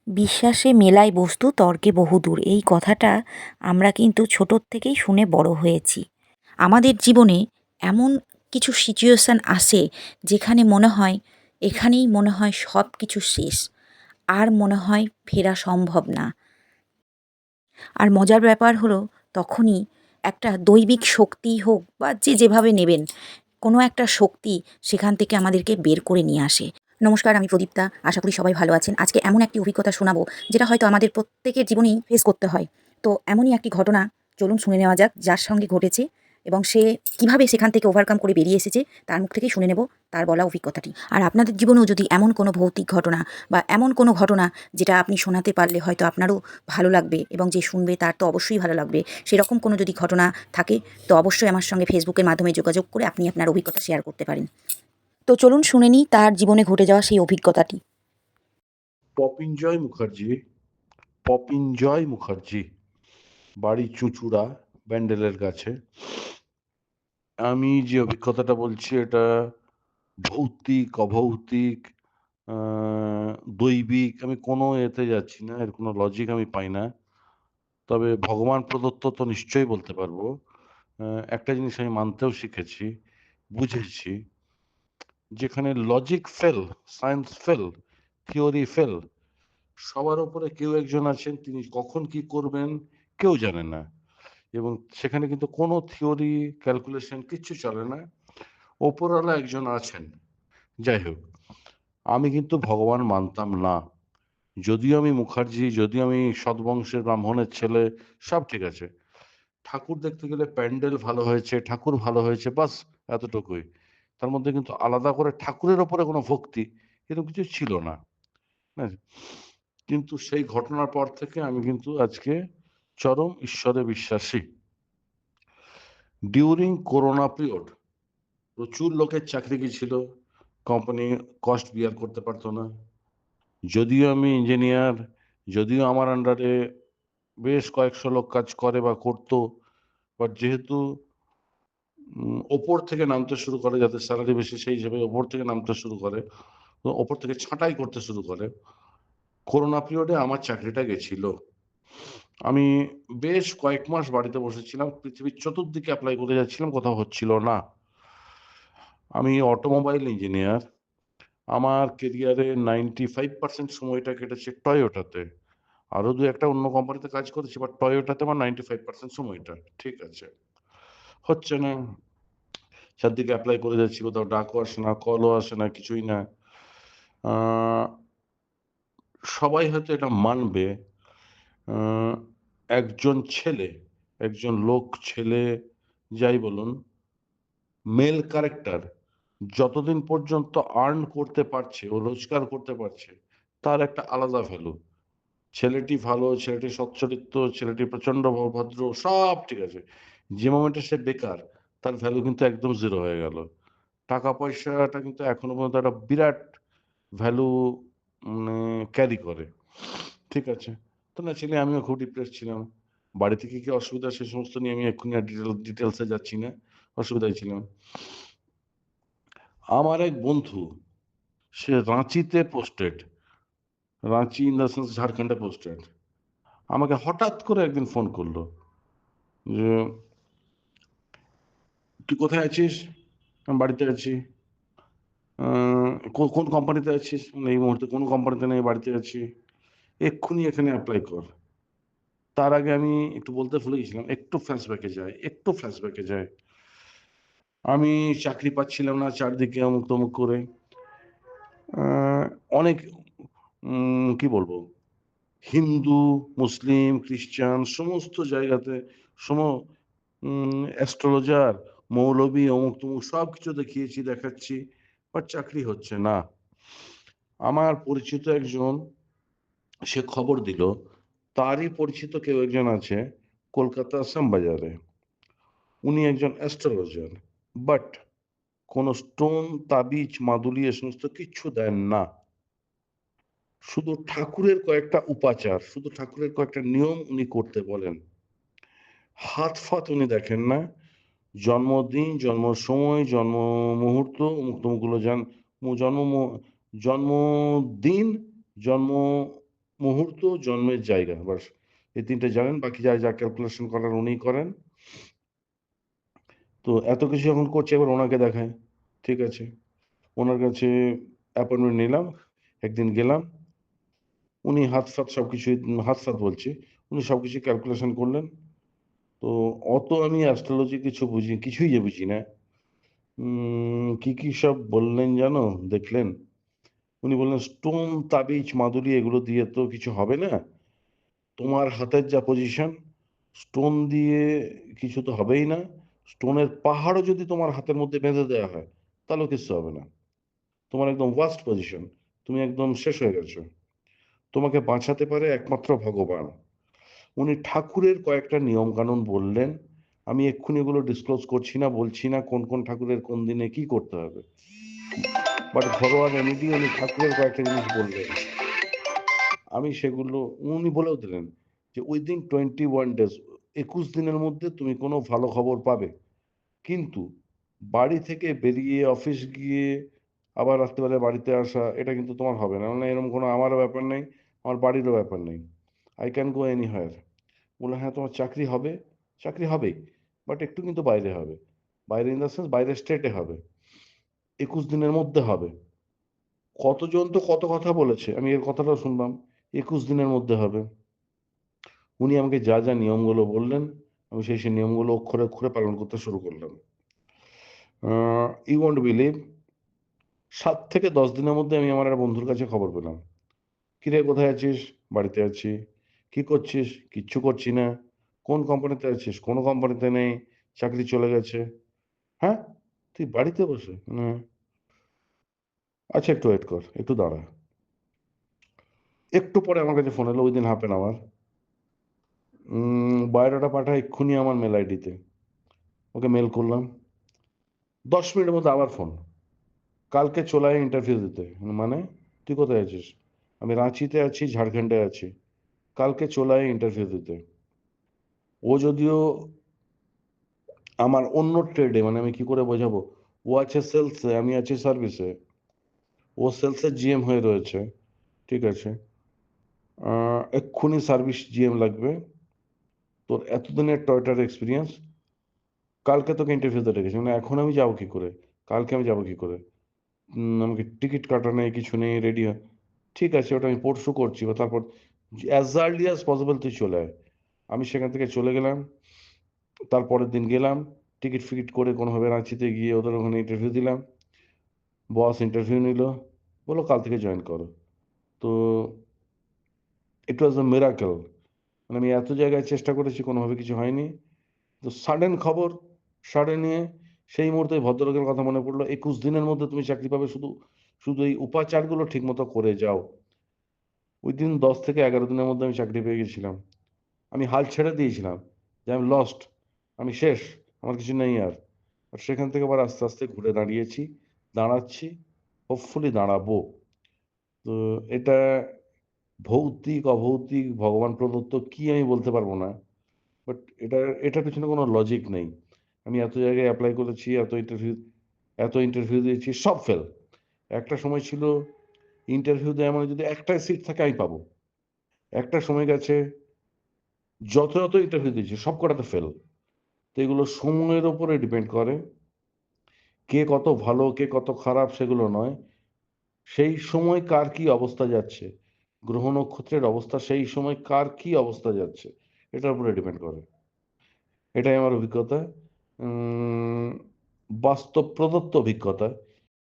বিশ্বাসে মেলায় বস্তু তর্কে বহুদূর, এই কথাটা আমরা কিন্তু ছোটোর থেকেই শুনে বড় হয়েছি। আমাদের জীবনে এমন কিছু সিচুয়েশান আসে যেখানে মনে হয় এখানেই মনে হয় সব কিছু শেষ, আর মনে হয় ফেরা সম্ভব না। আর মজার ব্যাপার হলো তখনই একটা দৈবিক শক্তি হোক বা যে যেভাবে নেবেন, কোনো একটা শক্তি সেখান থেকে আমাদেরকে বের করে নিয়ে আসে। নমস্কার, আমি প্রদীপ্তা। আশা করি সবাই ভালো আছেন। আজকে এমন একটি অভিজ্ঞতা শোনাবো যেটা হয়তো আমাদের প্রত্যেকের জীবনেই ফেস করতে হয়। তো এমনই একটি ঘটনা চলুন শুনে নেওয়া যাক, যার সঙ্গে ঘটেছে এবং সে কিভাবে সেখান থেকে ওভারকাম করে বেরিয়ে এসেছে তার মুখ থেকেই শুনে নেব তার বলা অভিজ্ঞতাটি। আর আপনাদের জীবনেও যদি এমন কোনো ভৌতিক ঘটনা বা এমন কোনো ঘটনা যেটা আপনি শোনাতে পারলে হয়তো আপনারও ভালো লাগবে এবং যে শুনবে তার তো অবশ্যই ভালো লাগবে, সেরকম কোনো যদি ঘটনা থাকে তো অবশ্যই আমার সঙ্গে ফেসবুকের মাধ্যমে যোগাযোগ করে আপনি আপনার অভিজ্ঞতা শেয়ার করতে পারেন। তো চলুন শুনে নিই তার জীবনে ঘটে যাওয়া সেই অভিজ্ঞতাটি। পপিঞ্জয় মুখার্জি, পপিঞ্জয় মুখার্জি, বাড়ি চুঁচুড়া, ব্যান্ডেলের কাছে। আমি যে অভিজ্ঞতাটা বলছি এটা ভৌতিক, অভৌতিক, দৈবিক, আমি কোনো এতে যাচ্ছি না, এর কোনো লজিক আমি পাই না। তবে ভগবান প্রদত্ত তো নিশ্চয়ই বলতে পারবো। একটা জিনিস আমি মানতেও শিখেছি, বুঝেছি, যেখানে logic fail, science fail, theory fail, সবার উপরে কেউ একজন আছেন, তিনি কখন কি করবেন কেউ জানে না। এবং সেখানে কিন্তু কোনো থিওরি, ক্যালকুলেশন কিচ্ছু চলে না। ওপরওয়ালা একজন আছেন। যাই হোক, আমি কিন্তু ভগবান মানতাম না। যদিও আমি মুখার্জি, যদিও আমি সৎবংশের ব্রাহ্মণের ছেলে, সব ঠিক আছে। ঠাকুর দেখতে গেলে প্যান্ডেল ভালো হয়েছে, ঠাকুর ভালো হয়েছে, বাস এতটুকুই। তার মধ্যে কিন্তু আলাদা করে ঠাকুরের ওপরে কোনো ভক্তি এরকম কিছু ছিল না। হ্যাঁ, কিন্তু সেই ঘটনার পর থেকে আমি কিন্তু আজকে চরম ঈশ্বরে বিশ্বাসী। ডিউরিং করোনা পিরিয়ড প্রচুর লোকের চাকরি গিয়েছিল, কোম্পানি কস্ট বিয়ার করতে পারতো না। যদিও আমি ইঞ্জিনিয়ার, যদিও আমার আন্ডারে বেশ কয়েকশো লোক কাজ করে বা করতো, বাট যেহেতু ওপর থেকে নামতে শুরু করে, যাদের স্যালারি বেশি সেই হিসেবে ওপর থেকে নামতে শুরু করে, তো ওপর থেকে ছাঁটাই করতে শুরু করে। করোনা পিরিয়ডে আমার চাকরিটা গেছিল। আমি বেশ কয়েক মাস বাড়িতে বসেছিলাম, পৃথিবীর চতুর্দিকে অ্যাপ্লাই করে যাচ্ছিলাম, কোথাও হচ্ছিল না। আমি অটোমোবাইল ইঞ্জিনিয়ার। আমার কেরিয়ারে 95% সময়টা কেটেছে টয়োটাতে। আরো দু একটা অন্য কোম্পানিতে কাজ করেছি, বাট টয়োটাতে আমার 95% সময়টা। ঠিক আছে, হচ্ছে না। চারদিকে অ্যাপ্লাই করে যাচ্ছি, কোথাও ডাকও আসে না, কলও আসে না, কিছুই না। আহ, সবাই হয়তো এটা মানবে, আহ, একজন ছেলে, একজন লোক, ছেলে যাই বলুন, মেল ক্যারেক্টার যতদিন পর্যন্ত আর্ন করতে পারছে, ও রোজগার করতে পারছে, তার একটা আলাদা ভ্যালু। ছেলেটি ভালো, ছেলেটি সচ্চরিত্র, ছেলেটি প্রচন্ড ভদ্র, সব ঠিক আছে। যে মোমেন্টে সে বেকার, তার ভ্যালু কিন্তু একদম জিরো হয়ে গেল। টাকা পয়সাটা কিন্তু এখনো পর্যন্ত একটা বিরাট ভ্যালু ক্যারি করে। ঠিক আছে, তো না ছেলে, আমিও খুব ডিপ্রেস ছিলাম। বাড়ি থেকে কি অসুবিধা সে সমস্ত নিয়ে আমি এক্ষুনি আর ডিটেলসে যাচ্ছি না। অসুবিধায় ছিলাম। আমার এক বন্ধু, সে রাঁচিতে posted, Ranchi in the sense ঝাড়খণ্ডে পোস্টেড, আমাকে হঠাৎ করে একদিন ফোন করলো যে তুই কোথায় আছিস? আমি বাড়িতে আছি। কোন কোম্পানিতে আছিস? এই মুহূর্তে কোনো কোম্পানিতে নেই, বাড়িতে আছি। এক্ষুনি এখানে অ্যাপ্লাই কর। তার আগে আমি একটু বলতে ভুলে গেছিলাম, একটু ফ্ল্যাশব্যাকে যায়। আমি চাকরি পাচ্ছিলাম না, চারদিকে অমুক তমুক করে, আহ, অনেক কি বলবো, হিন্দু, মুসলিম, খ্রিস্টান সমস্ত জায়গাতে সম অ্যাস্ট্রোলজার, মৌলবী, অমুক তমুক সব কিছু দেখিয়েছি, দেখাচ্ছি, বাট চাকরি হচ্ছে না। আমার পরিচিত একজন, সে খবর দিল তারই পরিচিত কেউ একজন আছে কলকাতা শ্যামবাজারে, উনি একজন অ্যাস্ট্রোলজার, বাট কোনো স্টোন, তাবিজ, মাদুলি এ সমস্ত কিচ্ছু দেন না। শুধু ঠাকুরের কয়েকটা উপাচার, শুধু ঠাকুরের কয়েকটা নিয়ম উনি করতে বলেন। হাত ফাত উনি দেখেন না। জন্মদিন, জন্ম সময়, জন্ম মুহূর্ত, অমুক তমুকগুলো জন্মদিন, জন্ম মুহূর্ত, জন্মের জায়গা, বাস এই ৩ টে জানেন। বাকি যা ক্যালকুলেশন করার উনিই করেন। তো এত কিছু যখন করছে এবার ওনাকে দেখাই। ঠিক আছে। ওনার কাছে অ্যাপয়েন্টমেন্ট নিলাম। একদিন গেলাম। উনি হাত-ফাত সবকিছুই হাত-ফাত বলছি। উনি সবকিছু ক্যালকুলেশন করলেন। তো অত আমি অ্যাস্ট্রোলজি কিছুই যে বুঝি না। কি সব বললেন জানো? দেখলেন? উনি বললেন, "স্টোন, তাবিজ, মাদুলি এগুলো দিয়ে তো কিছু হবে না। তোমার হাতের যা পজিশন, স্টোন দিয়ে কিছু তো হবেই না। স্টোনের পাহাড়ও যদি তোমার হাতের মধ্যে বেঁধে দেওয়া হয়, তাহলেও কিচ্ছু হবে না। তোমার একদম ওয়ার্স্ট পজিশন। তুমি একদম শেষ হয়ে গেছো। তোমাকে বাঁচাতে পারে একমাত্র ভগবান।" উনি ঠাকুরের কয়েকটা নিয়ম-কানুন বললেন। আমি এক্ষুনি এগুলো ডিসক্লোজ করছি না, বলছি না কোন ঠাকুরের কোন দিনে কি করতে হবে। বাট ঘরোয়া রেমেডি উনি ঠাকুরের কয়েকটা জিনিস বললেন। আমি সেগুলো উনি বলেও দিলেন যে উইদিন 21 ডেজ, ২১ দিনের মধ্যে তুমি কোনো ভালো খবর পাবে। কিন্তু বাড়ি থেকে বেরিয়ে অফিস গিয়ে আবার রাত্রিবেলায় বাড়িতে আসা এটা কিন্তু তোমার হবে না। মানে এরকম কোনো আমারও ব্যাপার নেই, আমার বাড়িরও ব্যাপার নেই। I can go anywhere। বললাম, "হ্যাঁ, তোমার চাকরি হবে।" "চাকরি হবেই। বাট একটু কিন্তু বাইরে হবে। বাইরে ইন দ্য সেন্স বাইরের স্টেটে হবে। ২১ দিনের মধ্যে হবে।" কতজন তো কত কথা বলেছে। আমি এর কথাটাও শুনলাম। ২১ দিনের মধ্যে হবে। উনি আমাকে যা নিয়মগুলো বললেন, আমি সেই নিয়মগুলো অক্ষরে, অক্ষরে পালন করতে শুরু করলাম। আ you won't believe ৭ থেকে ১০ দিনের মধ্যে আমি আমার এক বন্ধুর কাছে খবর পেলাম। "কিরে কোথায় আছিস?" "বাড়িতে আছি।" "কি করছিস?" "কিচ্ছু করছি না।" "কোন কোম্পানিতে আছিস?" "কোনো কোম্পানিতে নেই। চাকরি চলে গেছে।" "হ্যাঁ? তুই বাড়িতে বসে?" "হ্যাঁ।" "আচ্ছা একটু ওয়েট কর, একটু দাঁড়া।" একটু পরে আমার কাছে ফোন এলো within half an hour. Biodata পাঠা এক্ষুনি আমার মেল আইডিতে। ওকে মেল করলাম। ১০ মিনিটের মধ্যে আবার ফোন। "কালকে চলে আয় ইন্টারভিউ দিতে।" "মানে? তুই কোথায় আছিস?" "আমি রাঁচিতে আছি, ঝাড়খণ্ডে আছি। কালকে চলে আয় ইন্টারভিউ দিতে।" ও যদিও আমার অন্য ট্রেডে, মানে আমি কি করে বোঝাবো? ও আছে সেলসে, আমি আছি সার্ভিসে। ও সেলসের জিএম হয়ে রয়েছে। ঠিক আছে? আ এক্ষুনি সার্ভিস জিএম লাগবে। তোর এতদিনের টয়োটার এক্সপেরিয়েন্স। কালকে তোকে ইন্টারভিউতে ডেকেছে। মানে এখন আমি যাবো কি করে? কালকে আমি যাবো কি করে? আমাকে টিকিট কাটা নেই, কিছু নেই, রেডি হ। ঠিক আছে, ওটা আমি পরশু করছি বা তারপর অ্যাজ আর্লি অ্যাজ পসিবল তুই চলে আয়। আমি সেখান থেকে চলে গেলাম। তারপরের দিন গেলাম। টিকিট-ফিকিট করে কোনোভাবে রাঁচিতে গিয়ে ওদের ওখানে ইন্টারভিউ দিলাম। বস ইন্টারভিউ নিল। বলল, "কাল থেকে জয়েন করো।" তো ইট ওয়াজ আ মিরাকল। মানে আমি এত জায়গায় চেষ্টা করেছি, কোনোভাবে কিছু হয়নি। তো সাডেন খবর, সাডেন সেই মুহূর্তে ভদ্রলোকের কথা মনে পড়ল। ২১ দিনের মধ্যে তুমি চাকরি পাবে, শুধু এই উপাচারগুলো ঠিকমতো করে যাও। উইদিন ১০ থেকে ১১ দিনের মধ্যে আমি চাকরি পেয়ে গেছিলাম। আমি হাল ছেড়ে দিয়েছিলাম যে আমি লস্ট, আমি শেষ, আমার কিছু নেই আর। আর সেখান থেকে আবার আস্তে, আস্তে ঘুরে দাঁড়িয়েছি, দাঁড়াচ্ছি, হোপফুলি দাঁড়াবো। তো এটা ভৌতিক, অভৌতিক, ভগবান প্রদত্ত কি আমি বলতে পারব না। বাট এটার পেছনে কোনো লজিক নেই। আমি এত জায়গায় এপ্লাই করেছি, এত ইন্টারভিউ দিয়েছি, সব ফেল। একটা সময় ছিল ইন্টারভিউ দেয়া মানে যদি একটাই সিট থাকে আমি পাবো। একটা সময় গেছে যত ইন্টারভিউ দিয়েছি সবকটাতে ফেল। তো এগুলো সময়ের উপরে ডিপেন্ড করে। কে কত ভালো, কে কত খারাপ সেগুলো নয়। সেই সময় কার কি অবস্থা যাচ্ছে, গ্রহ নক্ষত্রের অবস্থা সেই সময় কার কি অবস্থা যাচ্ছে, এটার উপরে ডিপেন্ড করে। এটাই আমার অভিজ্ঞতা। উম বাস্তব প্রদত্ত অভিজ্ঞতা।